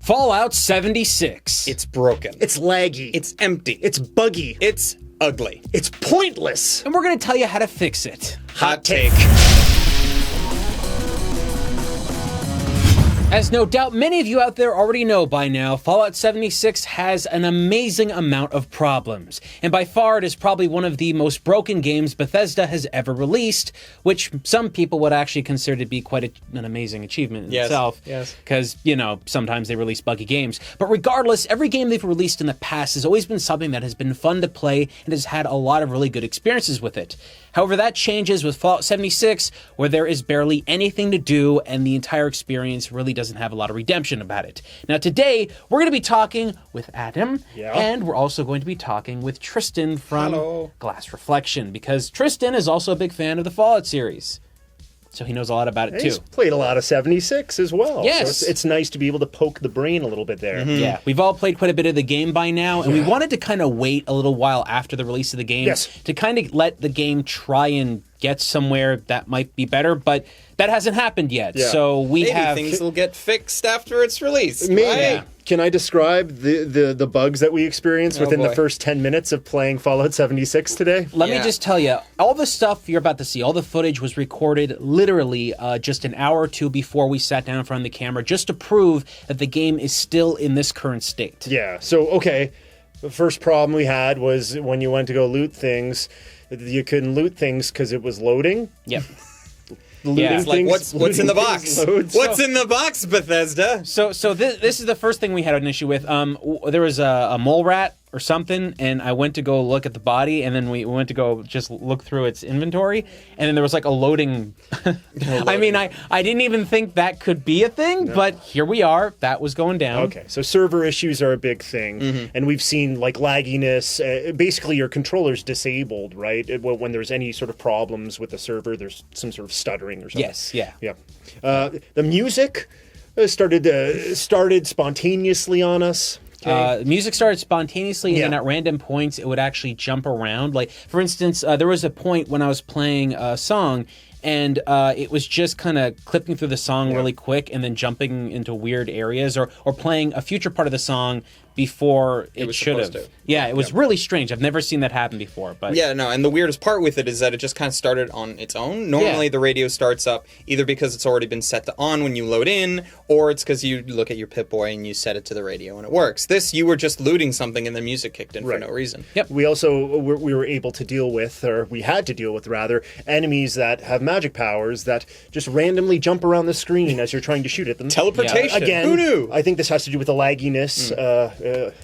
Fallout 76. It's broken. It's laggy. It's empty. It's buggy. It's ugly. It's pointless. And we're going to tell you how to fix it. Hot take. As no doubt many of you out there already know by now, Fallout 76 has an amazing amount of problems. And by far, it is probably one of the most broken games Bethesda has ever released, which some people would actually consider to be quite an amazing achievement in itself. Yes. Because, sometimes they release buggy games. But regardless, every game they've released in the past has always been something that has been fun to play and has had a lot of really good experiences with it. However, that changes with Fallout 76, where there is barely anything to do and the entire experience really doesn't have a lot of redemption about it. Now, today, we're going to be talking with Adam, and we're also going to be talking with Tristan from Glass Reflection, because Tristan is also a big fan of the Fallout series. So he knows a lot about it, too. He's played a lot of 76 as well. Yes. So it's nice to be able to poke the brain a little bit there. Mm-hmm. Yeah, we've all played quite a bit of the game by now, and we wanted to kind of wait a little while after the release of the game to kind of let the game try and get somewhere that might be better, but that hasn't happened yet. Yeah. So maybe things will get fixed after it's released. Maybe. Right? Yeah. Can I describe the bugs that we experienced within the first 10 minutes of playing Fallout 76 today? Let me just tell you, all the stuff you're about to see, all the footage was recorded literally just an hour or two before we sat down in front of the camera, just to prove that the game is still in this current state. Yeah, so, okay, the first problem we had was when you went to go loot things, you couldn't loot things because it was loading. Yep. It's like, what's in the box? What's in the box, Bethesda? So this is the first thing we had an issue with. There was a mole rat or something, and I went to go look at the body, and then we went to go just look through its inventory, and then there was like a loading. I mean, I didn't even think that could be a thing, but here we are. That was going down. Okay, so server issues are a big thing, and we've seen like lagginess. Basically, your controller's disabled, right? When there's any sort of problems with the server, there's some sort of stuttering or something. Yes, yeah. The music started spontaneously on us. Music started spontaneously, and then at random points, it would actually jump around. Like, for instance, there was a point when I was playing a song, and it was just kind of clipping through the song really quick and then jumping into weird areas, or playing a future part of the song before it should have. Yeah, it was really strange. I've never seen that happen before. But and the weirdest part with it is that it just kind of started on its own. Normally the radio starts up either because it's already been set to on when you load in, or it's because you look at your Pip-Boy and you set it to the radio and it works. This, you were just looting something and the music kicked in for no reason. Yep. We also we were able to deal with, or we had to deal with rather, enemies that have magic powers that just randomly jump around the screen as you're trying to shoot at them. Teleportation. Again, who knew? I think this has to do with the lagginess.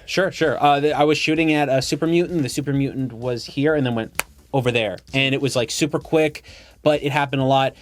Sure. I was shooting at a super mutant. The super mutant was here and then went over there. And it was like super quick, but it happened a lot.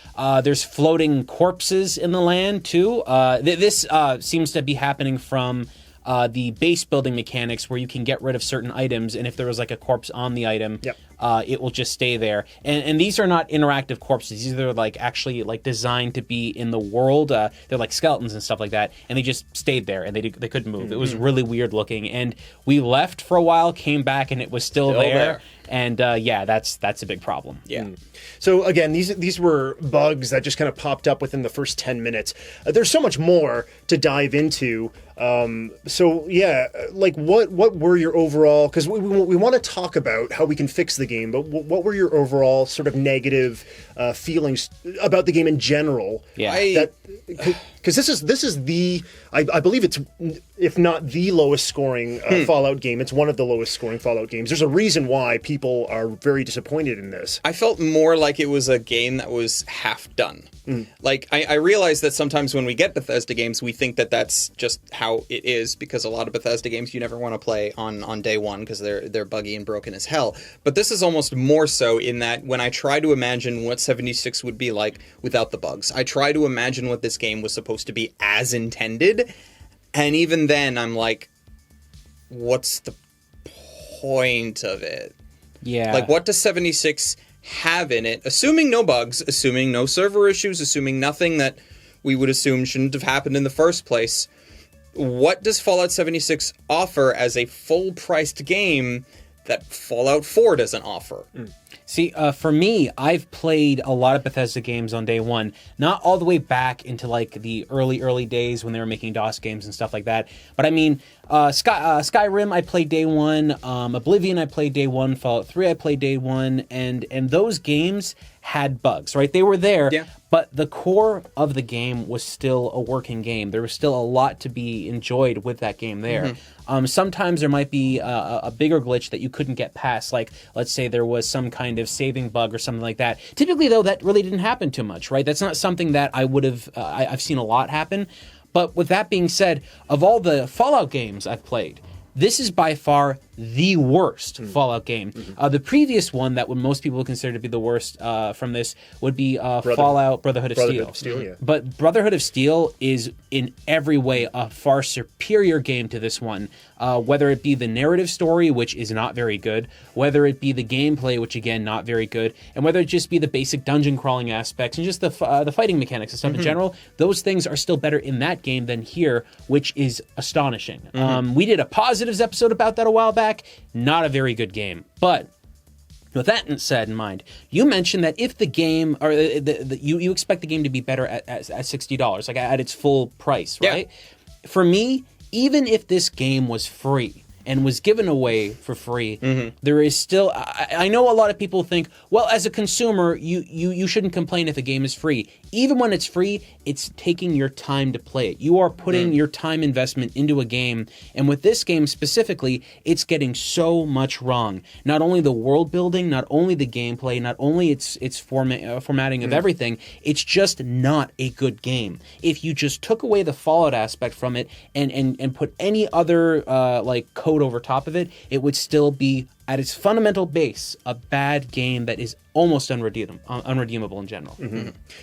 There's floating corpses in the land too. This seems to be happening from the base building mechanics, where you can get rid of certain items, and if there was like a corpse on the item, it will just stay there. And these are not interactive corpses. These are like actually like designed to be in the world. They're like skeletons and stuff like that, and they just stayed there and they couldn't move. It was really weird looking. And we left for a while, came back, and it was still there. And that's a big problem. Yeah. So again, these were bugs that just kind of popped up within the first 10 minutes. There's so much more to dive into. Like what were your overall? Because we want to talk about how we can fix the game, but what were your overall sort of negative feelings about the game in general? Yeah. Because this is the I believe it's, if not the lowest scoring Fallout game, it's one of the lowest scoring Fallout games. There's a reason why people are very disappointed in this. I felt more like it was a game that was half done. Like, I realize that sometimes when we get Bethesda games, we think that that's just how it is, because a lot of Bethesda games you never want to play on day one because they're buggy and broken as hell. But this is almost more so in that when I try to imagine what 76 would be like without the bugs, I try to imagine what this game was supposed to be as intended, and even then I'm like, what's the point of it? Yeah. Like, what does 76 have in it, assuming no bugs, assuming no server issues, assuming nothing that we would assume shouldn't have happened in the first place? What does Fallout 76 offer as a full-priced game that Fallout 4 doesn't offer? See, for me, I've played a lot of Bethesda games on day one, not all the way back into like the early days when they were making DOS games and stuff like that. But I mean, Skyrim, I played day one. Oblivion, I played day one. Fallout 3, I played day one. And those games had bugs, right? They were there, but the core of the game was still a working game. There was still a lot to be enjoyed with that game there. Sometimes there might be a bigger glitch that you couldn't get past, like let's say there was some kind of saving bug or something like that. Typically, though, that really didn't happen too much, right? That's not something that I would have, I've seen a lot happen. But with that being said, of all the Fallout games I've played, this is by far the worst Fallout game. The previous one that would most people would consider to be the worst from this would be Fallout Brotherhood of Steel. But Brotherhood of Steel is in every way a far superior game to this one. Whether it be the narrative story, which is not very good, whether it be the gameplay, which again, not very good, and whether it just be the basic dungeon crawling aspects and just the fighting mechanics and stuff in general, those things are still better in that game than here, which is astonishing. We did a positives episode about that a while back. Not a very good game, but with that said in mind, you mentioned that if the game, or you expect the game to be better at $60, like at its full price, right? For me, even if this game was free and was given away for free, there is still, I know a lot of people think, well, as a consumer, you shouldn't complain if a game is free. Even when it's free, it's taking your time to play it. You are putting your time investment into a game, and with this game specifically, it's getting so much wrong. Not only the world building, not only the gameplay, not only its formatting of everything, it's just not a good game. If you just took away the Fallout aspect from it and put any other like code over top of it, it would still be at its fundamental base a bad game that is almost unredeemable in general.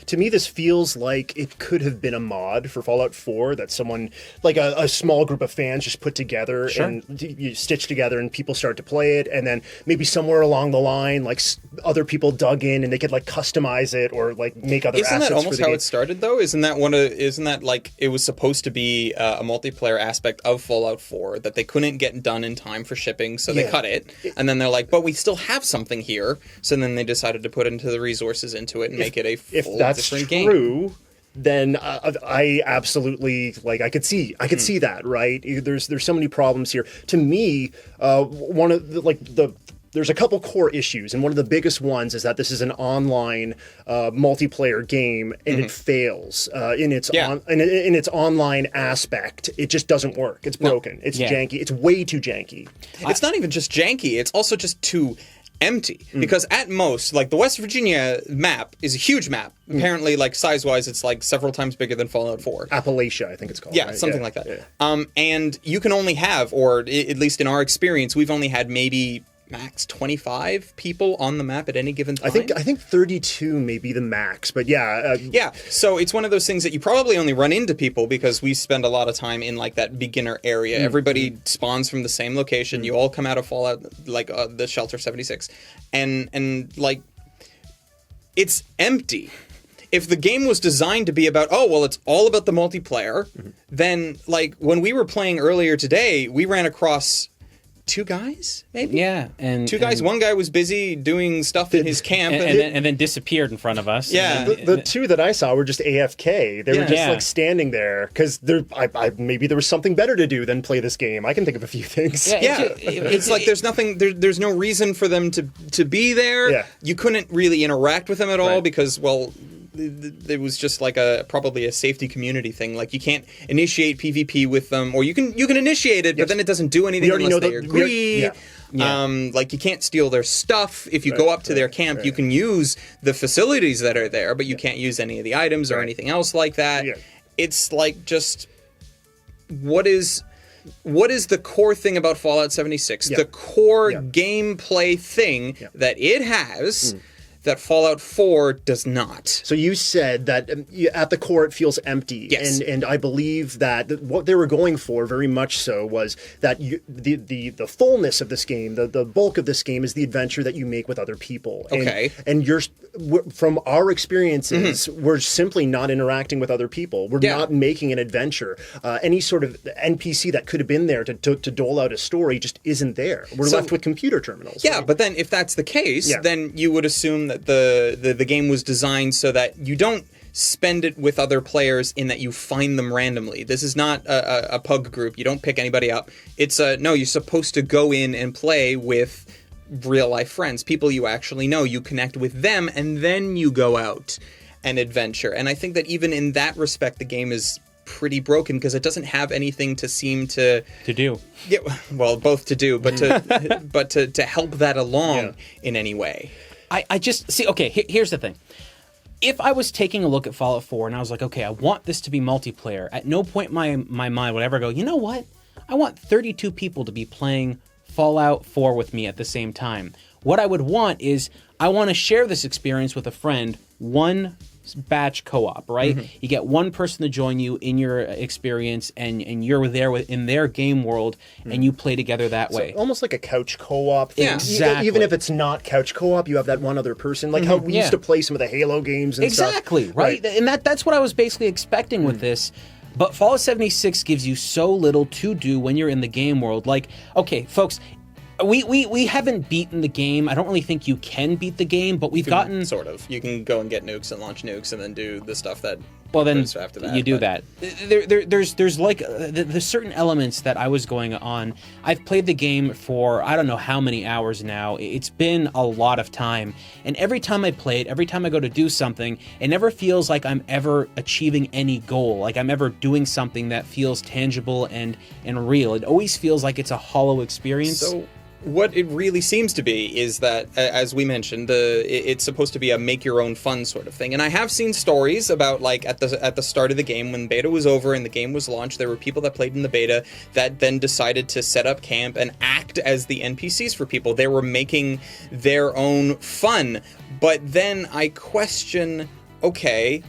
To me, this feels like it could have been a mod for Fallout 4 that someone, like a small group of fans just put together and you stitch together and people start to play it, and then maybe somewhere along the line, like other people dug in and they could like customize it or like make other assets for the game. Isn't that almost how it started, though? Isn't that like it was supposed to be a multiplayer aspect of Fallout 4 that they couldn't get done in time for shipping, so they cut it, and then they're like, but we still have something here, so then they decided to put into the resources into it and make it a full different game. If that's true, then I absolutely, like, I could see that, right? There's so many problems here. To me, one of the there's a couple core issues, and one of the biggest ones is that this is an online multiplayer game, and it fails in its online aspect. It just doesn't work. It's broken. It's janky. It's way too janky. It's not even just janky. It's also just too empty, because at most, like, the West Virginia map is a huge map. Apparently, like, size-wise, it's like several times bigger than Fallout 4. Appalachia, I think it's called. Yeah, right? something like that. And you can only have, or at least in our experience, we've only had maybe max 25 people on the map at any given time. I think 32 may be the max, but so it's one of those things that you probably only run into people because we spend a lot of time in like that beginner area. Everybody spawns from the same location. You all come out of Fallout, like the Shelter 76, and like it's empty. If the game was designed to be about, it's all about the multiplayer, then like when we were playing earlier today, we ran across 2 guys, maybe? Yeah. And 2 guys. One guy was busy doing stuff in his camp. And then disappeared in front of us. Yeah. The 2 that I saw were just AFK. They were just like standing there because maybe there was something better to do than play this game. I can think of a few things. It's like there's nothing, there's no reason for them to be there. Yeah. You couldn't really interact with them at all because, well, it was just like probably a safety community thing. Like you can't initiate PvP with them, or you can initiate it, but then it doesn't do anything unless they agree. Like you can't steal their stuff. If you go up to their camp, you can use the facilities that are there, but you can't use any of the items or anything else like that. It's like just what is the core thing about Fallout 76? The core gameplay thing that it has that Fallout 4 does not. So you said that at the core it feels empty, Yes. and I believe that what they were going for very much so was that the fullness of this game, the bulk of this game is the adventure that you make with other people. Okay. And from our experiences, we're simply not interacting with other people. We're Yeah. not making an adventure. Any sort of NPC that could have been there to dole out a story just isn't there. We're left with computer terminals. Yeah, right? but then if that's the case, Yeah. then you would assume that the game was designed so that you don't spend it with other players in that you find them randomly. This is not a pug group. You don't pick anybody up. It's no, you're supposed to go in and play with real life friends, people you actually know. You connect with them and then you go out and adventure. And I think that even in that respect, the game is pretty broken because it doesn't have anything to seem to do. Yeah, well, both to do, but to but to help that along in any way. I just see. Okay, here's the thing. If I was taking a look at Fallout 4 and I was like, okay, I want this to be multiplayer, at no point in my mind would I ever go, you know what? I want 32 people to be playing Fallout 4 with me at the same time. What I would want is I want to share this experience with a friend, one batch co-op, right? Mm-hmm. You get one person to join you in your experience, and you're there in their game world, and you play together that way. Almost like a couch co-op thing. Yeah. Exactly. Even if it's not couch co-op, you have that one other person. Like how we used to play some of the Halo games and stuff. Exactly, right? And that's what I was basically expecting with this. But Fallout 76 gives you so little to do when you're in the game world. Like, okay, folks, we haven't beaten the game. I don't really think you can beat the game, but we've gotten... Sort of. You can go and get nukes and launch nukes and then do the stuff that... Well, then after that, you do but- that. There's like there's certain elements that I was going on. I've played the game for I don't know how many hours now. It's been a lot of time, and every time I play it, every time I go to do something, it never feels like I'm ever achieving any goal. Like I'm ever doing something that feels tangible and real. It always feels like it's a hollow experience. So what it really seems to be is that, as we mentioned, it's supposed to be a make your own fun sort of thing. And I have seen stories about, like, at the start of the game, when beta was over and the game was launched, there were people that played in the beta that then decided to set up camp and act as the NPCs for people. They were making their own fun. But then I question, okay,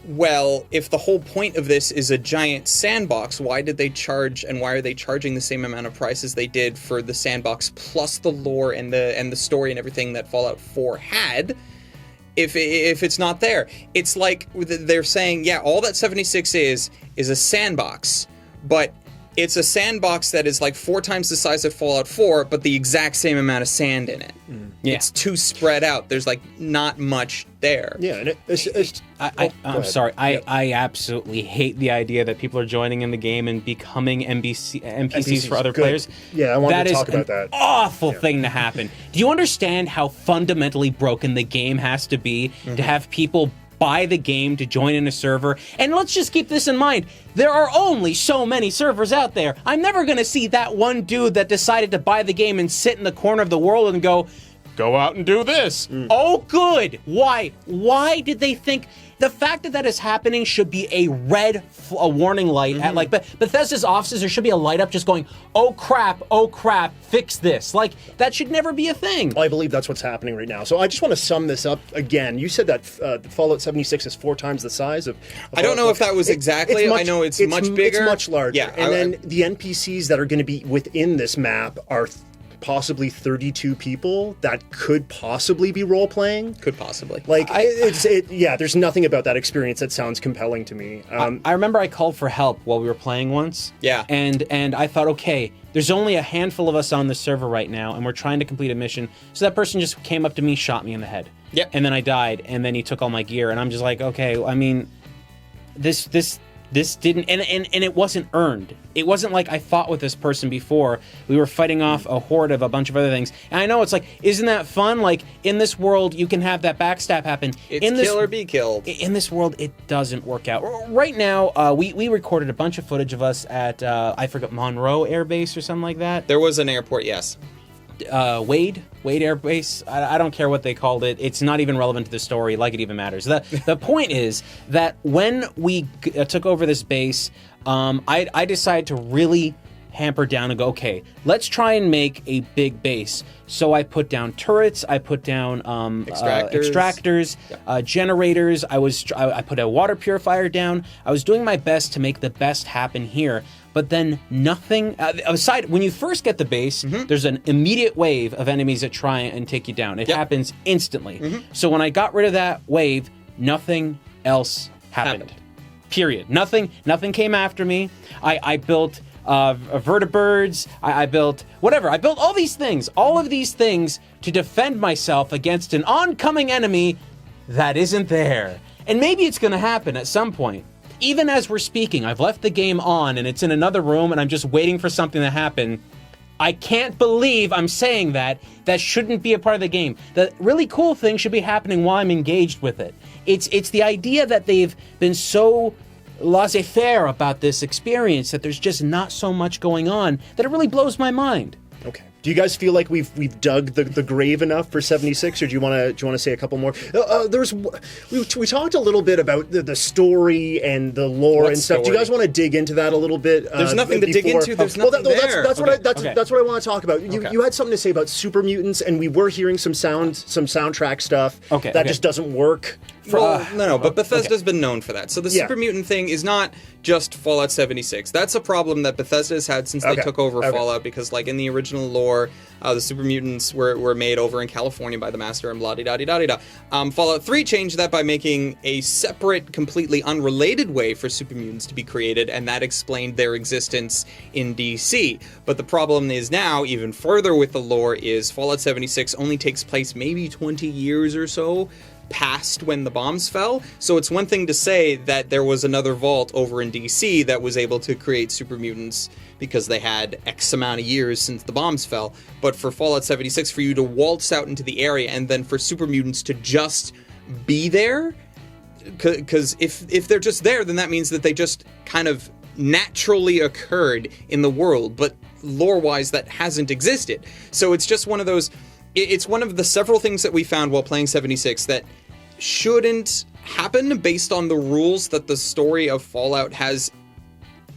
well, if the whole point of this is a giant sandbox, why did they charge, and why are they charging the same amount of price as they did for the sandbox plus the lore and the story and everything that Fallout 4 had? If it's not there, it's like they're saying, yeah, all that 76 is a sandbox, but it's a sandbox that is like 4 times the size of Fallout 4, but the exact same amount of sand in it. Yeah. It's too spread out. There's like not much there. Yeah, and I'm sorry. I absolutely hate the idea that people are joining in the game and becoming NPCs for other good. players. Yeah, I wanted That to is talk about an that. awful thing to happen. Do you understand how fundamentally broken the game has to be to have people buy the game to join in a server? And let's just keep this in mind. There are only so many servers out there. I'm never going to see that one dude that decided to buy the game and sit in the corner of the world and go out and do this. Oh, good. Why? Why did they think... The fact that is happening should be a warning light at, like, Bethesda's offices. There should be a light up just going, oh crap, fix this. Like, that should never be a thing. I believe that's what's happening right now. So I just want to sum this up again. You said that Fallout 76 is 4 times the size of I don't know if that was exactly. I know it's much bigger. It's much larger. Yeah, and then the NPCs that are going to be within this map are possibly 32 people that could possibly be role-playing. Could possibly. Like, there's nothing about that experience that sounds compelling to me. I remember I called for help while we were playing once. Yeah. And I thought, okay, there's only a handful of us on the server right now, and we're trying to complete a mission. So that person just came up to me, shot me in the head. Yep. And then I died, and then he took all my gear, and I'm just like, okay, I mean, this didn't, and it wasn't earned. It wasn't like I fought with this person before. We were fighting off a horde of a bunch of other things. And I know it's like, isn't that fun? Like, in this world, you can have that backstab happen. It's kill or be killed. In this world, it doesn't work out. Right now, we recorded a bunch of footage of us at, I forget, Monroe Air Base or something like that. There was an airport, yes. Wade Air Base. I don't care what they called it. It's not even relevant to the story, like it even matters. The point is that when we took over this base, I decided to really hamper down and go, okay, let's try and make a big base. So I put down turrets, I put down extractors, generators. I put a water purifier down. I was doing my best to make the best happen here. But then nothing, aside, when you first get the base, there's an immediate wave of enemies that try and take you down. It happens instantly. So when I got rid of that wave, nothing else happened. Period. Nothing came after me. I built vertibirds. I built whatever. I built all these things. All of these things to defend myself against an oncoming enemy that isn't there. And maybe it's going to happen at some point. Even as we're speaking, I've left the game on and it's in another room and I'm just waiting for something to happen. I can't believe I'm saying that. That shouldn't be a part of the game. The really cool thing should be happening while I'm engaged with it. It's the idea that they've been so laissez-faire about this experience that there's just not so much going on that it really blows my mind. Okay. Do you guys feel like we've dug the grave enough for 76, or do you want to say a couple more? We talked a little bit about the story and the lore and stuff. Story? Do you guys want to dig into that a little bit? There's nothing to dig into. There's nothing there. That's what I want to talk about. You had something to say about super mutants, and we were hearing some soundtrack stuff. That just doesn't work. But Bethesda's been known for that. So the super mutant thing is not just Fallout 76. That's a problem that Bethesda has had since they took over Fallout, because like in the original lore, the super mutants were made over in California by the Master and blah-de-da-de-da-de-da. Fallout 3 changed that by making a separate, completely unrelated way for super mutants to be created, and that explained their existence in DC. But the problem is now, even further with the lore, is Fallout 76 only takes place maybe 20 years or so past when the bombs fell. So it's one thing to say that there was another vault over in DC that was able to create super mutants because they had X amount of years since the bombs fell. But for Fallout 76, for you to waltz out into the area and then for super mutants to just be there, because if they're just there, then that means that they just kind of naturally occurred in the world, but lore-wise that hasn't existed. So it's just one of those, it's one of the several things that we found while playing 76 that shouldn't happen based on the rules that the story of Fallout has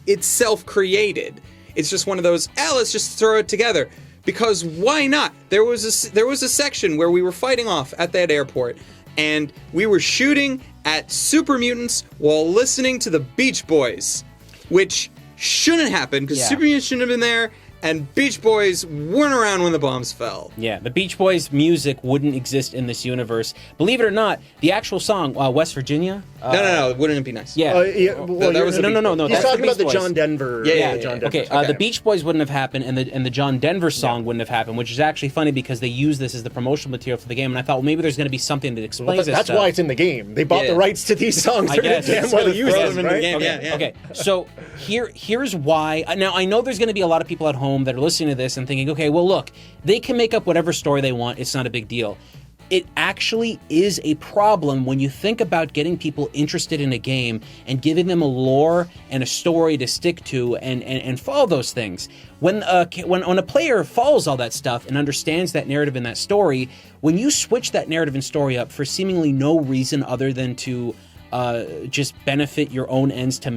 itself created. It's just one of those, let's just throw it together. Because why not? There was a section where we were fighting off at that airport, and we were shooting at super mutants while listening to the Beach Boys, which shouldn't happen, because super mutants shouldn't have been there, and Beach Boys weren't around when the bombs fell. Yeah, the Beach Boys music wouldn't exist in this universe. Believe it or not, the actual song, West Virginia... No, wouldn't it be nice? Yeah. No. He's talking about the John Denver. Yeah. John Denver. Okay, the Beach Boys wouldn't have happened, and the John Denver song wouldn't have happened, which is actually funny because they use this as the promotional material for the game, and I thought, well, maybe there's going to be something that explains this That's stuff. why it's in the game. They bought the rights to these songs. I guess. They're going to use them in the game. Yeah. Okay, so here's why. Now, I know there's going to be a lot of people at home that are listening to this and thinking, okay, well, look, they can make up whatever story they want. It's not a big deal. It actually is a problem when you think about getting people interested in a game and giving them a lore and a story to stick to and follow those things. When a player follows all that stuff and understands that narrative and that story, when you switch that narrative and story up for seemingly no reason other than to just benefit your own ends to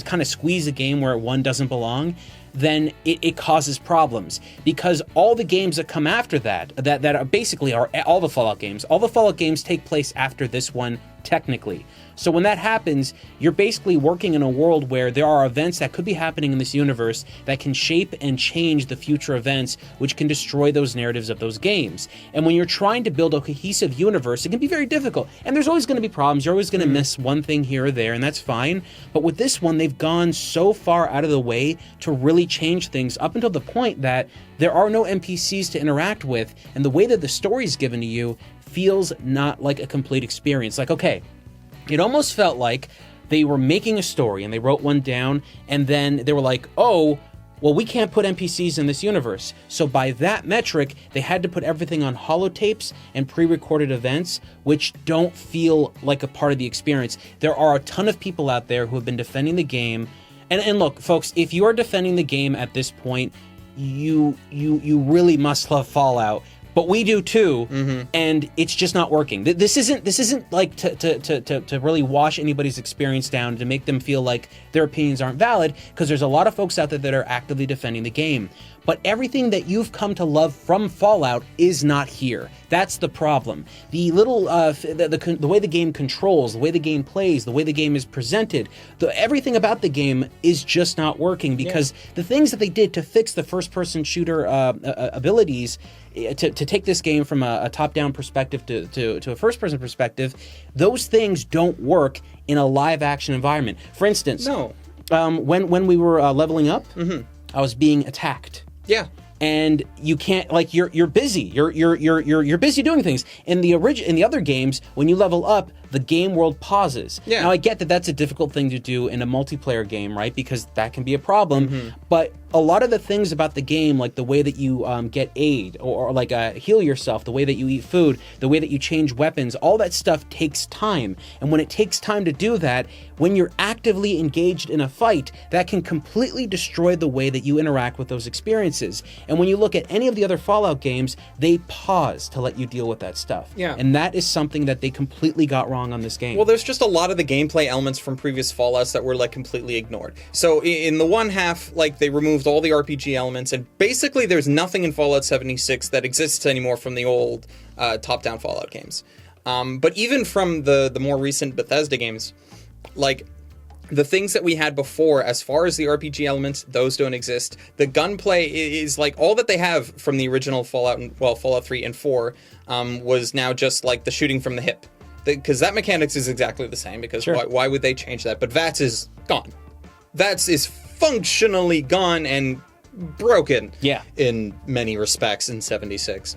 kind of squeeze a game where one doesn't belong, then it causes problems. Because all the games that come after that are basically all the Fallout games take place after this one, technically. So when that happens, you're basically working in a world where there are events that could be happening in this universe that can shape and change the future events, which can destroy those narratives of those games. And when you're trying to build a cohesive universe, it can be very difficult. And there's always going to be problems. You're always going to miss one thing here or there, and that's fine. But with this one, they've gone so far out of the way to really change things up until the point that there are no NPCs to interact with, and the way that the story is given to you feels not like a complete experience. Like, okay, it almost felt like they were making a story and they wrote one down, and then they were like, oh, well, we can't put NPCs in this universe. So by that metric, they had to put everything on holotapes and pre-recorded events, which don't feel like a part of the experience. There are a ton of people out there who have been defending the game. And look, folks, if you are defending the game at this point, you really must love Fallout. but we do too, and it's just not working. This isn't like to really wash anybody's experience down, to make them feel like their opinions aren't valid, because there's a lot of folks out there that are actively defending the game. But everything that you've come to love from Fallout is not here. That's the problem. The little, the way the game controls, the way the game plays, the way the game is presented, everything about the game is just not working, because the things that they did to fix the first-person shooter abilities, to take this game from a top-down perspective to a first-person perspective, those things don't work in a live-action environment. For instance, when we were leveling up, I was being attacked. Yeah. And you can't, like, you're busy. You're busy doing things. In the other games, when you level up, the game world pauses. Yeah. Now I get that that's a difficult thing to do in a multiplayer game, right? Because that can be a problem. But a lot of the things about the game, like the way that you get aid or like heal yourself, the way that you eat food, the way that you change weapons, all that stuff takes time. And when it takes time to do that, when you're actively engaged in a fight, that can completely destroy the way that you interact with those experiences. And when you look at any of the other Fallout games, they pause to let you deal with that stuff. Yeah. And that is something that they completely got wrong on this game. Well, there's just a lot of the gameplay elements from previous Fallouts that were like completely ignored. So in the one half, like, they removed all the RPG elements, and basically there's nothing in Fallout 76 that exists anymore from the old top-down Fallout games. But even from the more recent Bethesda games, like, the things that we had before, as far as the RPG elements, those don't exist. The gunplay is like all that they have from the original Fallout, Fallout 3 and 4 was now just like the shooting from the hip. Because that mechanics is exactly the same, because why would they change that? But VATS is gone. VATS is functionally gone and broken in many respects in 76.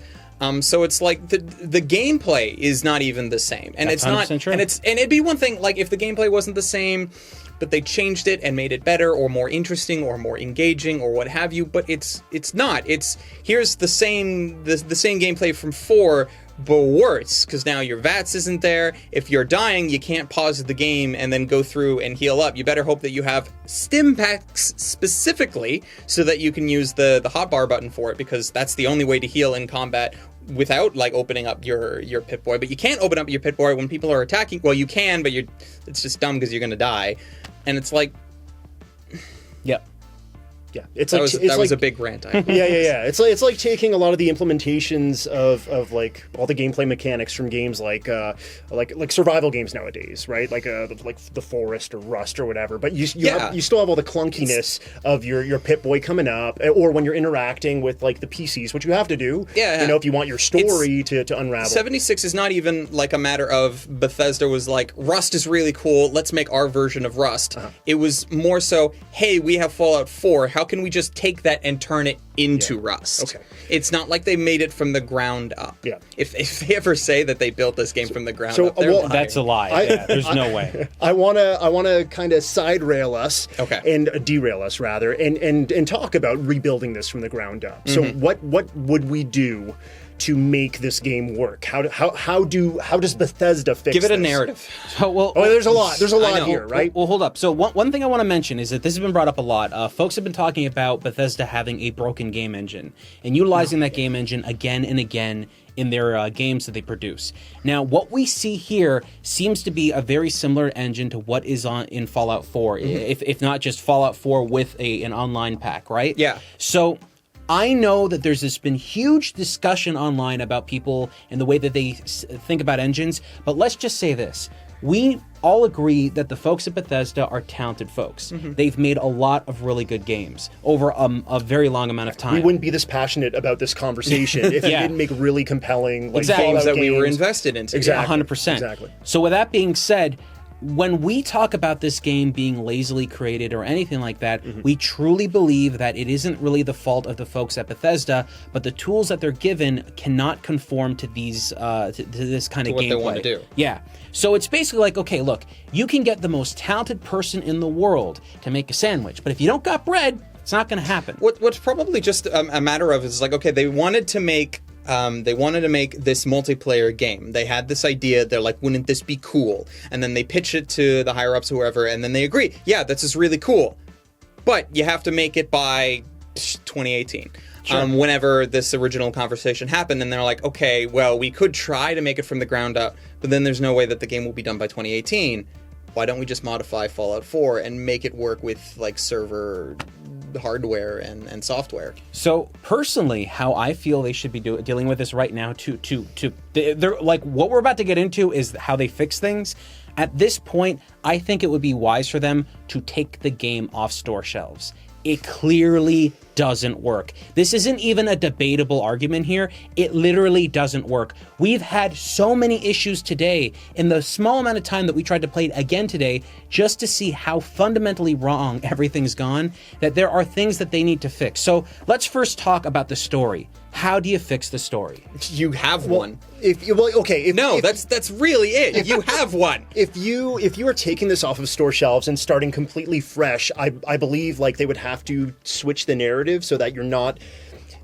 So it's like the gameplay is not even the same, and That's it's not. true. And it'd be one thing like if the gameplay wasn't the same, but they changed it and made it better or more interesting or more engaging or what have you. But it's not. It's here's the same gameplay from 4. But worse, because now your VATS isn't there. If you're dying, you can't pause the game and then go through and heal up. You better hope that you have stim packs specifically so that you can use the hotbar button for it, because that's the only way to heal in combat without, like, opening up your Pip-Boy. But you can't open up your Pip-Boy when people are attacking. Well, you can, but it's just dumb because you're going to die. And it's like... Yep. Yeah, it's that like was a big rant. yeah. It's like taking a lot of the implementations of like all the gameplay mechanics from games like survival games nowadays, right? Like The Forest or Rust or whatever. But you still have all the clunkiness of your Pip-Boy coming up, or when you're interacting with like the PCs, which you have to do. Yeah. You know, if you want your story to unravel. 76 is not even like a matter of Bethesda was like, Rust is really cool, let's make our version of Rust. It was more so, hey, we have Fallout 4. How can we just take that and turn it into Rust? Okay. It's not like they made it from the ground up. Yeah. If they ever say that they built this game from the ground up, they're lying. That's a lie. There's no way. I wanna kind of side rail us, and derail us rather, and talk about rebuilding this from the ground up. So what would we do to make this game work? How does Bethesda fix Give it a this? narrative. There's a lot here, right? Well, hold up. So one thing I want to mention is that this has been brought up a lot. Folks have been talking about Bethesda having a broken game engine and utilizing that game engine again and again in their games that they produce. Now, what we see here seems to be a very similar engine to what is in Fallout 4, if not just Fallout 4 with an online pack, right? Yeah. So I know that there's been huge discussion online about people and the way that they think about engines, but let's just say this. We all agree that the folks at Bethesda are talented folks. They've made a lot of really good games over a very long amount of time. We wouldn't be this passionate about this conversation if we didn't make really compelling games Fallout that we were invested into. Exactly. 100%. Exactly. So with that being said, when we talk about this game being lazily created or anything like that, we truly believe that it isn't really the fault of the folks at Bethesda, but the tools that they're given cannot conform to these to this kind of what gameplay. they want to do. Yeah. So it's basically like, okay, look, you can get the most talented person in the world to make a sandwich, but if you don't got bread, it's not going to happen. What's probably just a matter of is like, okay, they wanted to make this multiplayer game. They had this idea. They're like, wouldn't this be cool? And then they pitch it to the higher ups, whoever, and then they agree. Yeah, this is really cool. But you have to make it by 2018. whenever this original conversation happened, and they're like, okay, well, we could try to make it from the ground up, but then there's no way that the game will be done by 2018. Why don't we just modify Fallout 4 and make it work with like server hardware and software? So personally, how I feel they should be dealing with this right now, they're like what we're about to get into is how they fix things. At this point, I think it would be wise for them to take the game off store shelves. It clearly doesn't work. This isn't even a debatable argument here. It literally doesn't work. We've had so many issues today in the small amount of time that we tried to play it again today just to see how fundamentally wrong everything's gone, that there are things that they need to fix. So let's first talk about the story. How do you fix the story? You have one. That's really it. You have one. If you are taking this off of store shelves and starting completely fresh, I believe like they would have to switch the narrative so that you're not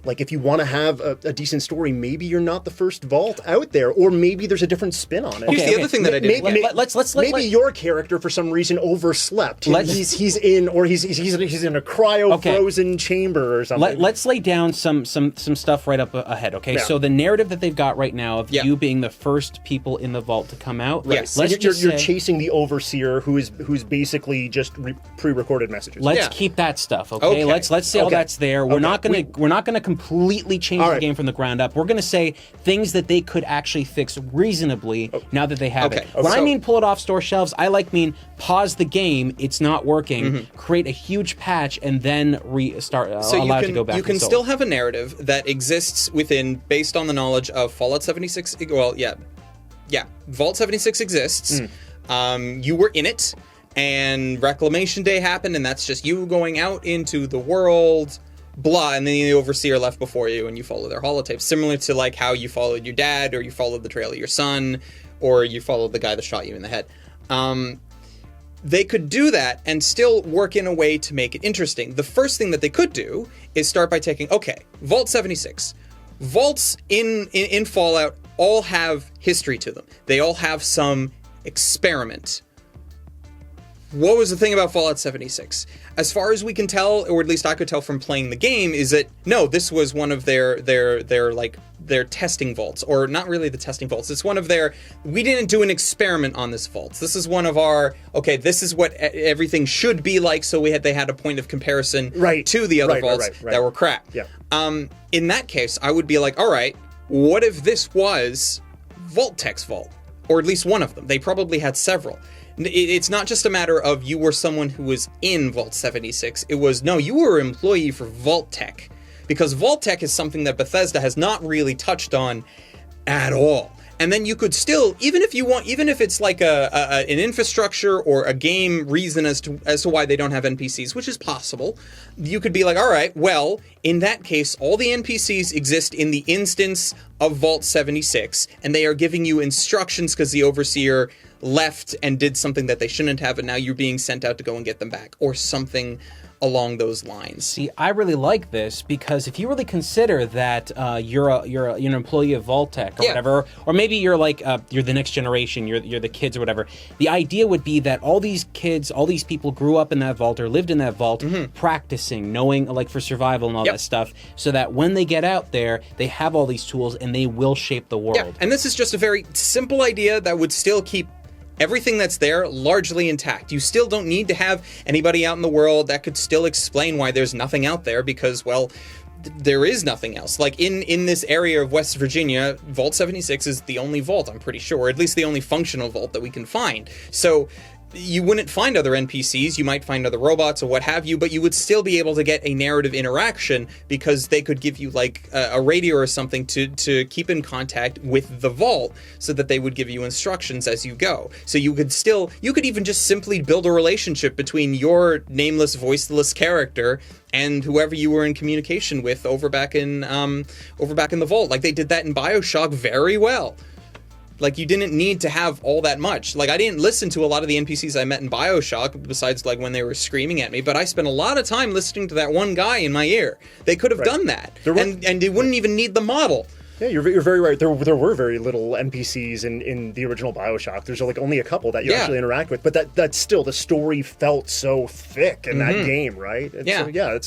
like, if you want to have a decent story, maybe you're not the first vault out there, or maybe there's a different spin on it. Here's the other thing that I didn't get. Maybe your character for some reason overslept. He's in a cryo frozen chamber or something. Let's lay down some stuff right up ahead. Okay, so the narrative that they've got right now of you being the first people in the vault to come out. Right. Yes. You're chasing the overseer who's basically just pre-recorded messages. Let's keep that stuff. Okay. Let's say all that's there. We're not gonna completely change the game from the ground up. We're going to say things that they could actually fix reasonably now that they have it. When I mean pull it off store shelves, I mean pause the game, it's not working, create a huge patch, and then restart, allow it to go back. You can still have a narrative that exists within, based on the knowledge of Fallout 76. Well, Vault 76 exists. You were in it, and Reclamation Day happened, and that's just you going out into the world, blah, and then the overseer left before you and you follow their holotapes, similar to like how you followed your dad, or you followed the trail of your son, or you followed the guy that shot you in the head. They could do that and still work in a way to make it interesting. The first thing that they could do is start by taking, Vault 76. Vaults in Fallout all have history to them. They all have some experiment. What was the thing about Fallout 76? As far as we can tell, or at least I could tell from playing the game, is that no, this was one of their testing vaults, or not really the testing vaults. It's one of their, we didn't do an experiment on this vault. This is one of our, this is what everything should be like. So they had a point of comparison to the other vaults that were crap. Yeah. In that case, I would be like, all right, what if this was Vault-Tech's vault, or at least one of them? They probably had several. It's not just a matter of you were someone who was in Vault 76. It was, no, you were an employee for Vault-Tech. Because Vault-Tech is something that Bethesda has not really touched on at all. And then you could still, even if it's like an infrastructure or a game reason as to why they don't have NPCs, which is possible, you could be like, all right, well, in that case, all the NPCs exist in the instance of Vault 76, and they are giving you instructions because the Overseer left and did something that they shouldn't have, and now you're being sent out to go and get them back, or something along those lines. See, I really like this because if you really consider that you're an employee of Vault-Tech or whatever, or maybe you're like you're the next generation, you're the kids or whatever. The idea would be that all these kids, all these people grew up in that vault or lived in that vault, practicing, knowing like for survival and all that stuff, so that when they get out there, they have all these tools and they will shape the world. Yeah, and this is just a very simple idea that would still keep everything that's there largely intact. You still don't need to have anybody out in the world that could still explain why there's nothing out there, because, well, there is nothing else. Like in this area of West Virginia, Vault 76 is the only vault, I'm pretty sure, or at least the only functional vault that we can find. So you wouldn't find other NPCs, you might find other robots or what have you, but you would still be able to get a narrative interaction because they could give you like a radio or something to keep in contact with the vault, so that they would give you instructions as you go. So you could even just simply build a relationship between your nameless, voiceless character and whoever you were in communication with over back in the vault. Like they did that in BioShock very well. Like, you didn't need to have all that much. Like, I didn't listen to a lot of the NPCs I met in BioShock, besides, like, when they were screaming at me, but I spent a lot of time listening to that one guy in my ear. They could have done that. And they wouldn't even need the model. Yeah, you're very right. There were very little NPCs in the original BioShock. There's like only a couple that you actually interact with, but that's still, the story felt so thick in that game, right? And so, yeah,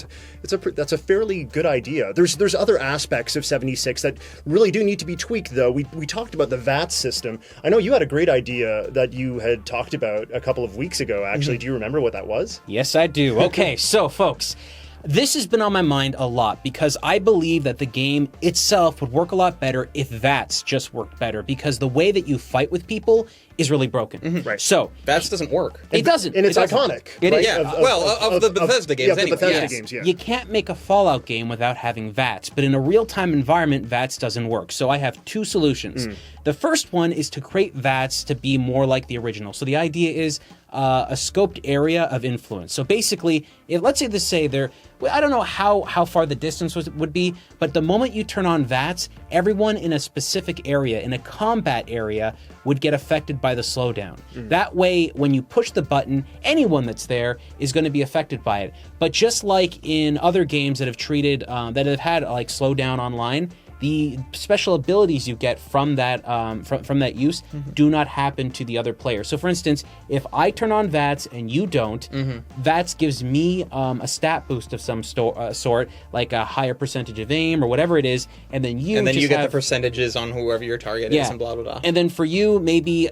that's a fairly good idea. There's other aspects of 76 that really do need to be tweaked, though. We talked about the VAT system. I know you had a great idea that you had talked about a couple of weeks ago, actually. Do you remember what that was? Yes, I do. Okay, so folks, this has been on my mind a lot because I believe that the game itself would work a lot better if VATS just worked better, because the way that you fight with people is really broken. Right. So VATS doesn't work. it doesn't. And it's It doesn't. iconic. It right? is. Yeah, of the Bethesda games Yeah, the anyway. Bethesda Yes. games, yeah. You can't make a Fallout game without having VATS, but in a real-time environment, VATS doesn't work. So I have two solutions. The first one is to create VATS to be more like the original. So the idea is a scoped area of influence. So basically, let's say I don't know how far the distance would be, but the moment you turn on VATS, everyone in a specific area, in a combat area, would get affected by the slowdown. That way, when you push the button, anyone that's there is going to be affected by it. But just like in other games that have had like slowdown online, the special abilities you get from that from that use do not happen to the other player. So, for instance, if I turn on VATS and you don't, VATS gives me a stat boost of some sort, like a higher percentage of aim or whatever it is, and then you get the percentages on whoever your target is and blah blah blah. And then for you, maybe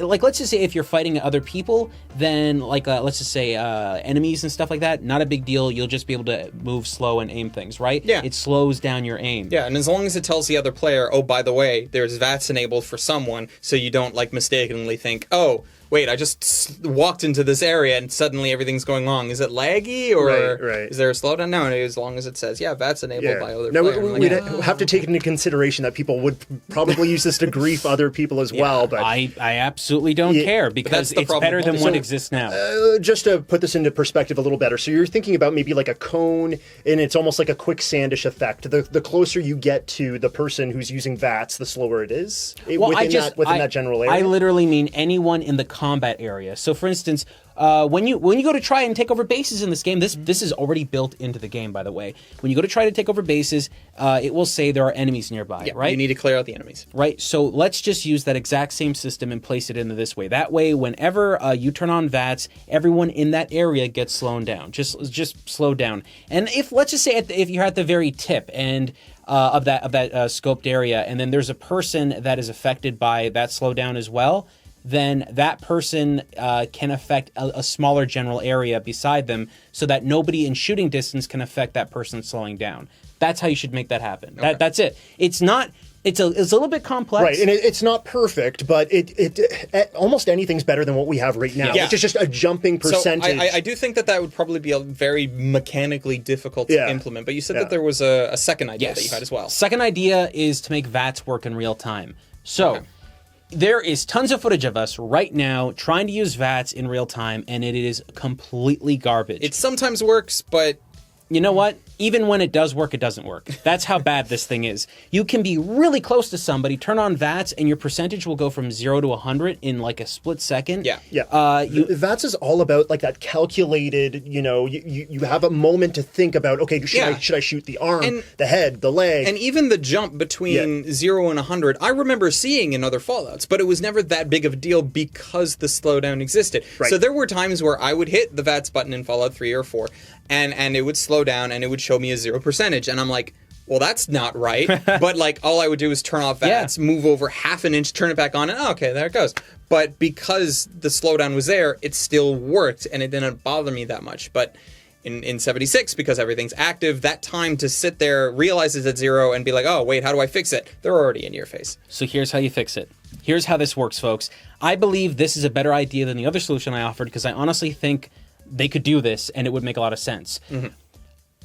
like let's just say if you're fighting other people, then like let's just say enemies and stuff like that, not a big deal. You'll just be able to move slow and aim things, right? Yeah. It slows down your aim. Yeah, and as long as it tells the other player, oh, by the way, there's VATS enabled for someone, so you don't like mistakenly think, oh, wait, I just walked into this area and suddenly everything's going wrong. Is it laggy or Right. is there a slowdown? No, as long as it says, VATS enabled by other now, player. we'd have to take into consideration that people would probably use this to grief other people as well. But I absolutely don't care because the it's problem. better than So, what exists now. just to put this into perspective a little better, so you're thinking about maybe like a cone, and it's almost like a quicksandish effect. The closer you get to the person who's using VATS, the slower it is within that general area. I literally mean anyone in the combat area. So, for instance, when you go to try and take over bases in this game, this is already built into the game, by the way. When you go to try to take over bases, it will say there are enemies nearby, right? You need to clear out the enemies. Right, so let's just use that exact same system and place it into this way. That way, whenever you turn on VATS, everyone in that area gets slowed down. Just slow down. And let's just say if you're at the very tip and of that scoped area, and then there's a person that is affected by that slowdown as well, then that person can affect a smaller general area beside them, so that nobody in shooting distance can affect that person slowing down. That's how you should make that happen. Okay. That's it. It's a little bit complex, right? And it's not perfect, but it almost anything's better than what we have right now, which is just a jumping percentage. So I do think that would probably be a very mechanically difficult to implement. But you said that there was a second idea that you had as well. Second idea is to make VATS work in real time. So. Okay. There is tons of footage of us right now trying to use VATS in real time, and it is completely garbage. It sometimes works, but... You know what? Even when it does work, it doesn't work. That's how bad this thing is. You can be really close to somebody, turn on VATS, and your percentage will go from 0 to 100 in like a split second. Yeah. VATS is all about like that calculated, you have a moment to think about, okay, should I shoot the arm, the head, the leg? And even the jump between 0 and 100, I remember seeing in other Fallouts, but it was never that big of a deal because the slowdown existed. Right. So there were times where I would hit the VATS button in Fallout 3 or 4, and it would slow down and it would show me a 0 percentage, and I'm like, well, that's not right. But like, all I would do is turn off VATS, move over half an inch, turn it back on, and okay, there it goes. But because the slowdown was there, it still worked, and it didn't bother me that much. But in 76, because everything's active, that time to sit there, realize it's at 0, and be like, oh, wait, how do I fix it? They're already in your face. So here's how you fix it. Here's how this works, folks. I believe this is a better idea than the other solution I offered, because I honestly think they could do this, and it would make a lot of sense.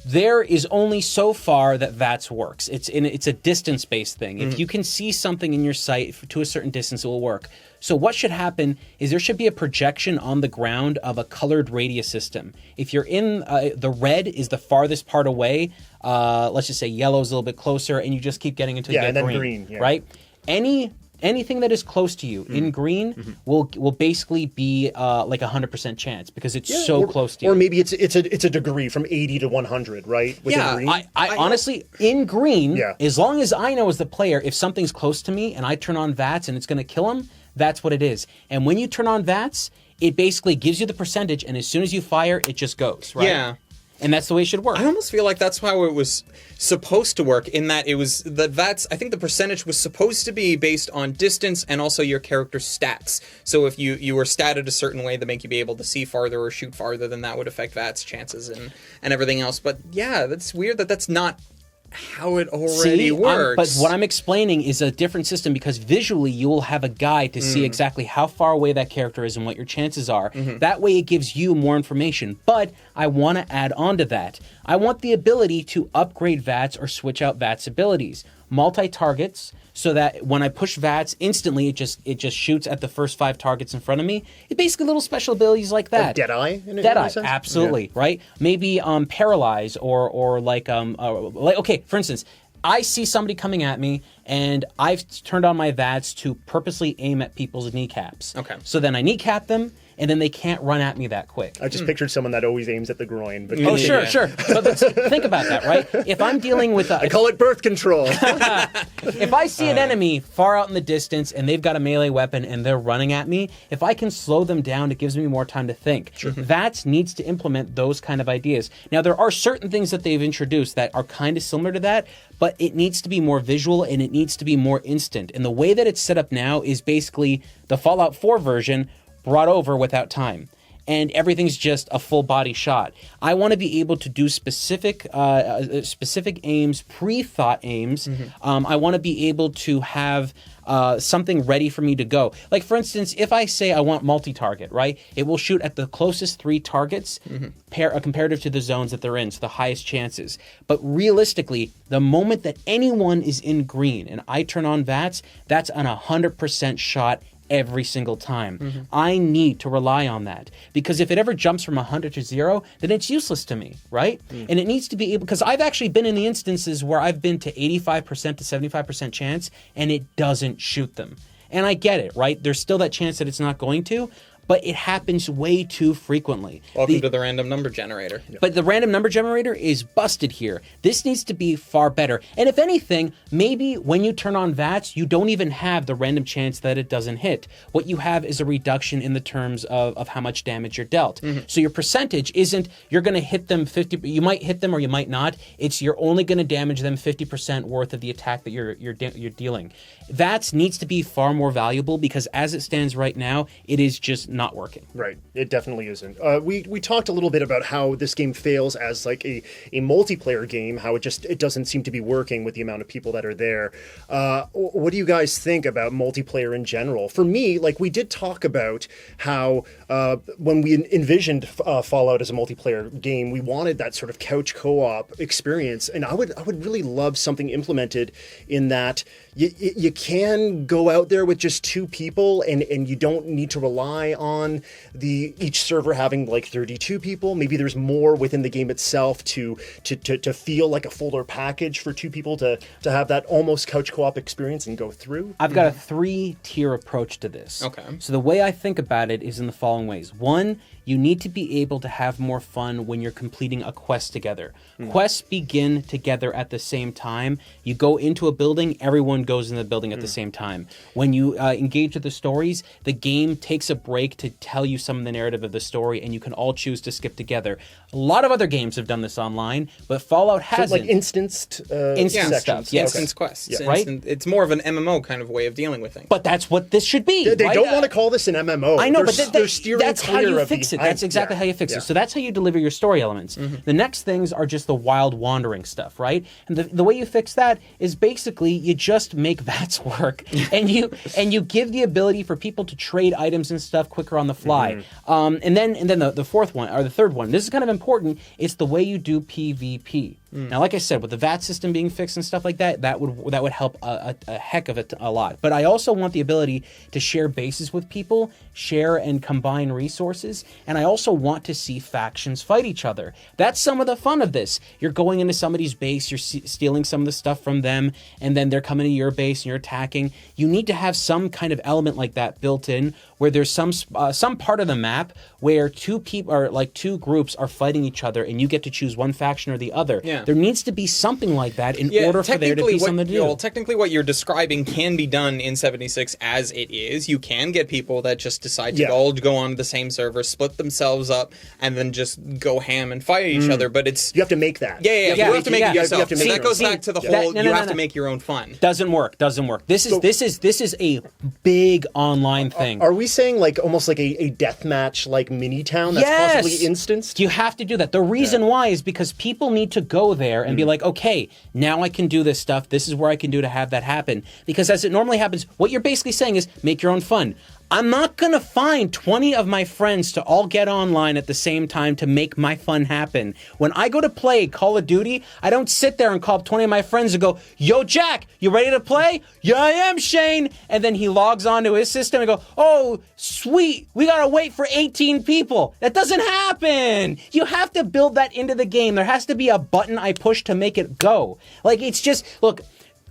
There is only so far that VATS works. It's a distance-based thing. If you can see something in your sight to a certain distance, it will work. So what should happen is there should be a projection on the ground of a colored radius system. If you're in the red is the farthest part away, let's just say yellow is a little bit closer, and you just keep getting until you get and then green, green, right? Any anything that is close to you in green will basically be like 100% chance because it's so close to you. Or maybe it's a degree from 80 to 100, right? Within green. I honestly, in green, Yeah. as long as I know as the player, if something's close to me and I turn on VATS and it's going to kill him, that's what it is. And when you turn on VATS, it basically gives you the percentage, and as soon as you fire, it just goes, right? Yeah. And that's the way it should work. I almost feel like that's how it was supposed to work, in that it was that's I think the percentage was supposed to be based on distance and also your character's stats. So if you were statted a certain way that make you be able to see farther or shoot farther, then that would affect VATS chances and everything else. But yeah, that's weird that that's not how it already works. But what I'm explaining is a different system because visually you will have a guide to see exactly how far away that character is and what your chances are. That way it gives you more information. But I want to add on to that. I want the ability to upgrade VATS or switch out VATS abilities. Multi-targets, so that when I push VATS, instantly it just shoots at the first 5 targets in front of me. It's basically little special abilities like that. Deadeye? Deadeye, absolutely, right? Maybe paralyze or like okay, for instance, I see somebody coming at me, and I've turned on my VATS to purposely aim at people's kneecaps. Okay. So then I kneecap them, and then they can't run at me that quick. I just pictured someone that always aims at the groin. But Oh, sure. But think about that, right? If I'm dealing with I call it birth control. if I see an enemy far out in the distance and they've got a melee weapon and they're running at me, if I can slow them down, it gives me more time to think. VATS needs to implement those kind of ideas. Now, there are certain things that they've introduced that are kind of similar to that, but it needs to be more visual and it needs to be more instant. And the way that it's set up now is basically the Fallout 4 version brought over without time. And everything's just a full body shot. I want to be able to do specific aims, pre-thought aims. I want to be able to have something ready for me to go. Like, for instance, if I say I want multi-target, right? It will shoot at the closest 3 targets comparative to the zones that they're in, so the highest chances. But realistically, the moment that anyone is in green and I turn on VATS, that's an 100% shot every single time. I need to rely on that because if it ever jumps from 100 to 0, then it's useless to me, right? And it needs to be able, because I've actually been in the instances where I've been to 85% to 75% chance and it doesn't shoot them. And I get it, right? There's still that chance that it's not going to, but it happens way too frequently. Welcome to the random number generator. But the random number generator is busted here. This needs to be far better. And if anything, maybe when you turn on VATS, you don't even have the random chance that it doesn't hit. What you have is a reduction in the terms of how much damage you're dealt. So your percentage isn't, you're going to hit them 50, you might hit them or you might not. It's you're only going to damage them 50% worth of the attack that you're dealing. VATS needs to be far more valuable because as it stands right now, it is just not working. Right. It definitely isn't. We talked a little bit about how this game fails as like a multiplayer game, how it doesn't seem to be working with the amount of people that are there. What do you guys think about multiplayer in general? For me, like we did talk about how when we envisioned Fallout as a multiplayer game, we wanted that sort of couch co-op experience, and I would really love something implemented in that you can go out there with just 2 people and you don't need to rely on each server having like 32 people. Maybe there's more within the game itself to feel like a fuller package for 2 people to have that almost couch co-op experience and go through. I've got a 3-tier approach to this. Okay. So the way I think about it is in the following ways. 1, you need to be able to have more fun when you're completing a quest together. Quests begin together at the same time. You go into a building, everyone goes in the building at the same time. When you engage with the stories, the game takes a break to tell you some of the narrative of the story, and you can all choose to skip together. A lot of other games have done this online, but Fallout hasn't. So like instanced stuff, sections. yes. Instance quests. Yeah. Right? It's more of an MMO kind of way of dealing with things. But that's what this should be. They right? don't want to call this an MMO. I know, They're, but they're steering that's how clear you of fix it. behind- That's exactly how you fix yeah. it. So that's how you deliver your story elements. The next things are just the wild wandering stuff, right? And the way you fix that is basically you just make VATS work, and you give the ability for people to trade items and stuff quicker on the fly. And then the fourth one or the third one. This is kind of important. It's the way you do PvP. Now, like I said, with the VAT system being fixed and stuff like that, that would help a heck of a lot. But I also want the ability to share bases with people, share and combine resources, and I also want to see factions fight each other. That's some of the fun of this. You're going into somebody's base, you're stealing some of the stuff from them, and then they're coming to your base and you're attacking. You need to have some kind of element like that built in, where there's some part of the map where two groups are fighting each other, and you get to choose one faction or the other. Yeah. There needs to be something like that in order for there to be something to do. Well, technically what you're describing can be done in 76 as it is. You can get people that just decide to all go on the same server, split themselves up, and then just go ham and fight each other, but it's... You have to make that. Yeah, you have to make it yourself. You have to make so that goes back to the whole, you have to make your own fun. Doesn't work. This is a big online thing. Are we saying like almost like a deathmatch like mini town that's possibly instanced? You have to do that. The reason why is because people need to go there and be like, okay, now I can do this stuff. This is where I can do to have that happen. Because as it normally happens, what you're basically saying is make your own fun. I'm not going to find 20 of my friends to all get online at the same time to make my fun happen. When I go to play Call of Duty, I don't sit there and call up 20 of my friends and go, yo, Jack, you ready to play? Yeah, I am, Shane. And then he logs onto his system and go, oh, sweet, we got to wait for 18 people. That doesn't happen. You have to build that into the game. There has to be a button I push to make it go. Like, it's just, look,